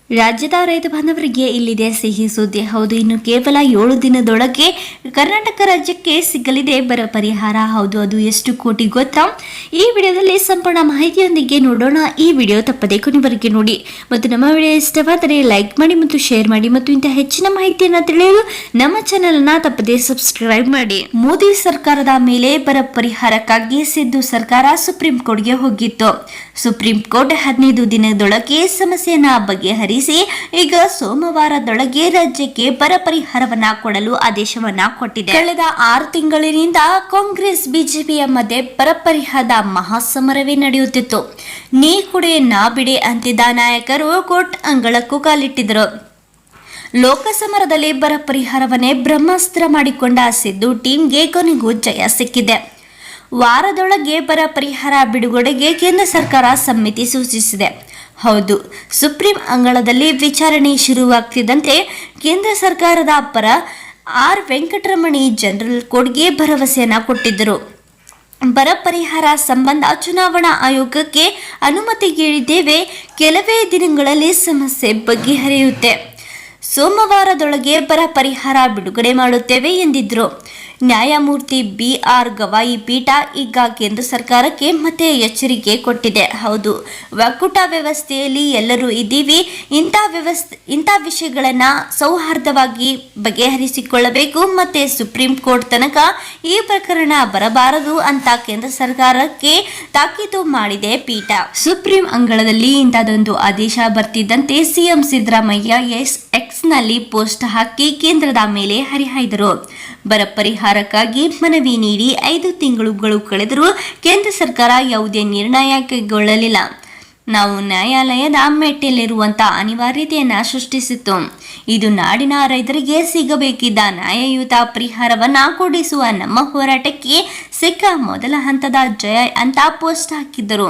ರಾಜ್ಯದ ರೈತ ಬಾಂಧವರಿಗೆ ಇಲ್ಲಿದೆ ಸಿಹಿ ಸುದ್ದಿ. ಹೌದು, ಇನ್ನು ಕೇವಲ 7 ದಿನದೊಳಗೆ ಕರ್ನಾಟಕ ರಾಜ್ಯಕ್ಕೆ ಸಿಗಲಿದೆ ಬರ ಪರಿಹಾರ. ಹೌದು, ಅದು ಎಷ್ಟು ಕೋಟಿ ಗೊತ್ತಾ? ಈ ವಿಡಿಯೋದಲ್ಲಿ ಸಂಪೂರ್ಣ ಮಾಹಿತಿಯೊಂದಿಗೆ ನೋಡೋಣ. ಈ ವಿಡಿಯೋ ತಪ್ಪದೆ ಕೊನೆವರೆಗೆ ನೋಡಿ ಮತ್ತು ನಮ್ಮ ವಿಡಿಯೋ ಇಷ್ಟವಾದರೆ ಲೈಕ್ ಮಾಡಿ ಮತ್ತು ಶೇರ್ ಮಾಡಿ ಮತ್ತು ಇಂತಹ ಹೆಚ್ಚಿನ ಮಾಹಿತಿಯನ್ನು ತಿಳಿಯಲು ನಮ್ಮ ಚಾನೆಲ್ ಅನ್ನು ತಪ್ಪದೆ ಸಬ್ಸ್ಕ್ರೈಬ್ ಮಾಡಿ. ಮೋದಿ ಸರ್ಕಾರದ ಮೇಲೆ ಬರ ಪರಿಹಾರಕ್ಕಾಗಿ ಸಿದ್ದು ಸರ್ಕಾರ ಸುಪ್ರೀಂ ಕೋರ್ಟ್ಗೆ ಹೋಗಿತ್ತು. ಸುಪ್ರೀಂ ಕೋರ್ಟ್ 15 ದಿನದೊಳಗೆ ಸಮಸ್ಯೆಯನ್ನ ಬಗೆಹರಿಸಿ ಈಗ ಸೋಮವಾರದೊಳಗೆ ರಾಜ್ಯಕ್ಕೆ ಬರ ಪರಿಹಾರವನ್ನ ಕೊಡಲು ಆದೇಶವನ್ನ ಕೊಟ್ಟಿದೆ. ಕಳೆದ 6 ತಿಂಗಳಿನಿಂದ ಕಾಂಗ್ರೆಸ್ ಬಿಜೆಪಿಯ ಮಧ್ಯೆ ಬರ ಪರಿಹಾರದ ಮಹಾಸಮರವೇ ನಡೆಯುತ್ತಿತ್ತು. ನೀ ಕುಡೆ ನಾ ಬಿಡೆ ಅಂತಿದ್ದ ನಾಯಕರು ಕೋರ್ಟ್ ಅಂಗಳಕ್ಕೂ ಕಾಲಿಟ್ಟಿದ್ದರು. ಲೋಕಸಮರದಲ್ಲಿ ಬರ ಪರಿಹಾರವನ್ನೇ ಬ್ರಹ್ಮಾಸ್ತ್ರ ಮಾಡಿಕೊಂಡ ಸಿದ್ದು ಟೀಮ್ಗೆ ಕೊನೆಗೂ ಜಯ ಸಿಕ್ಕಿದೆ. ವಾರದೊಳಗೆ ಬರ ಪರಿಹಾರ ಬಿಡುಗಡೆಗೆ ಕೇಂದ್ರ ಸರ್ಕಾರ ಸಮಿತಿ ಸೂಚಿಸಿದೆ. ಹೌದು, ಸುಪ್ರೀಂ ಅಂಗಳದಲ್ಲಿ ವಿಚಾರಣೆ ಶುರುವಾಗ್ತಿದ್ದಂತೆ ಕೇಂದ್ರ ಸರ್ಕಾರದ ಪರ ಆರ್ ವೆಂಕಟರಮಣಿ ಜನರಲ್ ಕೋರ್ಟ್ಗೆ ಭರವಸೆಯನ್ನ ಕೊಟ್ಟಿದ್ದರು. ಬರ ಪರಿಹಾರ ಸಂಬಂಧ ಚುನಾವಣಾ ಆಯೋಗಕ್ಕೆ ಅನುಮತಿ ಕೇಳಿದ್ದೇವೆ, ಕೆಲವೇ ದಿನಗಳಲ್ಲಿ ಸಮಸ್ಯೆ ಬಗೆಹರಿಯುತ್ತೆ, ಸೋಮವಾರದೊಳಗೆ ಬರ ಪರಿಹಾರ ಬಿಡುಗಡೆ ಮಾಡುತ್ತೇವೆ ಎಂದಿದ್ರು. ನ್ಯಾಯಮೂರ್ತಿ BR ಗವಾಯಿ ಪೀಠ ಈಗ ಕೇಂದ್ರ ಸರ್ಕಾರಕ್ಕೆ ಮತ್ತೆ ಎಚ್ಚರಿಕೆ ಕೊಟ್ಟಿದೆ. ಹೌದು, ಒಕ್ಕೂಟ ವ್ಯವಸ್ಥೆಯಲ್ಲಿ ಎಲ್ಲರೂ ಇದ್ದೀವಿ, ಇಂಥ ವಿಷಯಗಳನ್ನ ಸೌಹಾರ್ದವಾಗಿ ಬಗೆಹರಿಸಿಕೊಳ್ಳಬೇಕು, ಮತ್ತೆ ಸುಪ್ರೀಂ ಕೋರ್ಟ್ ತನಕ ಈ ಪ್ರಕರಣ ಬರಬಾರದು ಅಂತ ಕೇಂದ್ರ ಸರ್ಕಾರಕ್ಕೆ ತಾಕೀತು ಮಾಡಿದೆ ಪೀಠ. ಸುಪ್ರೀಂ ಅಂಗಳದಲ್ಲಿ ಇಂಥದೊಂದು ಆದೇಶ ಬರ್ತಿದ್ದಂತೆ ಸಿಎಂ ಸಿದ್ದರಾಮಯ್ಯ ಎಕ್ಸ್ನಲ್ಲಿ ಪೋಸ್ಟ್ ಹಾಕಿ ಕೇಂದ್ರದ ಮೇಲೆ ಹರಿಹಾಯ್ದರು. ಬರ ಪರಿಹಾರಕ್ಕಾಗಿ ಮನವಿ ನೀಡಿ 5 ತಿಂಗಳುಗಳು ಕಳೆದರೂ ಕೇಂದ್ರ ಸರ್ಕಾರ ಯಾವುದೇ ನಿರ್ಣಯ ಕೈಗೊಳ್ಳಲಿಲ್ಲ. ನಾವು ನ್ಯಾಯಾಲಯದ ಮೆಟ್ಟಿಲಿರುವಂತಹ ಅನಿವಾರ್ಯತೆಯನ್ನ ಸೃಷ್ಟಿಸಿತ್ತು. ಇದು ನಾಡಿನ ರೈತರಿಗೆ ಸಿಗಬೇಕಿದ್ದ ನ್ಯಾಯಯುತ ಪರಿಹಾರವನ್ನ ಕೊಡಿಸುವ ನಮ್ಮ ಹೋರಾಟಕ್ಕೆ ಸಿಕ್ಕ ಮೊದಲ ಹಂತದ ಜಯ ಅಂತ ಪೋಸ್ಟ್ ಹಾಕಿದ್ದರು.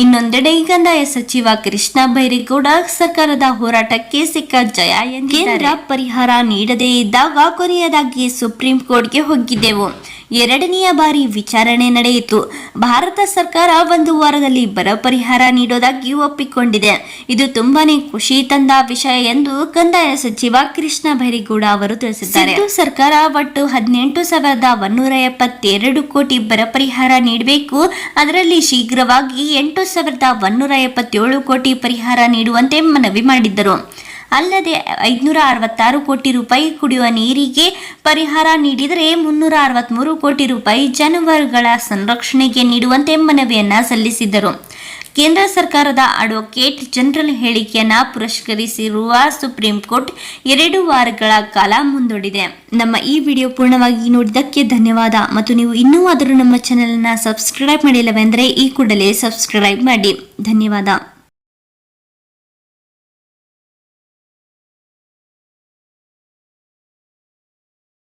ಇನ್ನೊಂದೆಡೆ ಕಂದಾಯ ಸಚಿವ ಕೃಷ್ಣ ಬೈರೇಗೌಡ ಸರ್ಕಾರದ ಹೋರಾಟಕ್ಕೆ ಸಿಕ್ಕ ಜಯ ಎಂದು ಕೇಂದ್ರ ಪರಿಹಾರ ನೀಡದೇ ಇದ್ದಾಗ ಕೊನೆಯದಾಗಿ ಸುಪ್ರೀಂ ಕೋರ್ಟ್ಗೆ ಹೋಗಿದ್ದೆವು. 2ನೇ ಬಾರಿ ವಿಚಾರಣೆ ನಡೆಯಿತು. ಭಾರತ ಸರ್ಕಾರ 1 ವಾರದಲ್ಲಿ ಬರ ಪರಿಹಾರ ನೀಡೋದಾಗಿ ಒಪ್ಪಿಕೊಂಡಿದೆ. ಇದು ತುಂಬಾನೇ ಖುಷಿ ತಂದ ವಿಷಯ ಎಂದು ಕಂದಾಯ ಸಚಿವ ಕೃಷ್ಣ ಬೈರೇಗೌಡ ಅವರು ತಿಳಿಸಿದ್ದಾರೆ. ಸರ್ಕಾರ ಒಟ್ಟು 18,172 ಕೋಟಿ ಬರ ಪರಿಹಾರ ನೀಡಬೇಕು. ಅದರಲ್ಲಿ ಶೀಘ್ರವಾಗಿ 8,177 ಕೋಟಿ ಪರಿಹಾರ ನೀಡುವಂತೆ ಮನವಿ ಮಾಡಿದ್ದರು. ಅಲ್ಲದೆ 566 ಕೋಟಿ ರೂಪಾಯಿ ಕುಡಿಯುವ ನೀರಿಗೆ ಪರಿಹಾರ ನೀಡಿದರೆ 363 ಕೋಟಿ ರೂಪಾಯಿ ಜಾನುವಾರುಗಳ ಸಂರಕ್ಷಣೆಗೆ ನೀಡುವಂತೆ ಮನವಿಯನ್ನ ಸಲ್ಲಿಸಿದರು. ಕೇಂದ್ರ ಸರ್ಕಾರದ ಅಡ್ವೊಕೇಟ್ ಜನರಲ್ ಹೇಳಿಕೆಯನ್ನ ಪುರಸ್ಕರಿಸಿರುವ ಸುಪ್ರೀಂ ಕೋರ್ಟ್ 2 ವಾರಗಳ ಕಾಲ ಮುಂದೂಡಿದೆ. ನಮ್ಮ ಈ ವಿಡಿಯೋ ಪೂರ್ಣವಾಗಿ ನೋಡಿದ್ದಕ್ಕೆ ಧನ್ಯವಾದ. ಮತ್ತು ನೀವು ಇನ್ನೂ ಆದರೂ ನಮ್ಮ ಚಾನೆಲ್ ಅನ್ನು ಸಬ್ಸ್ಕ್ರೈಬ್ ಮಾಡಿಲ್ಲವೆಂದರೆ ಈ ಕೂಡಲೇ ಸಬ್ಸ್ಕ್ರೈಬ್ ಮಾಡಿ. ಧನ್ಯವಾದ.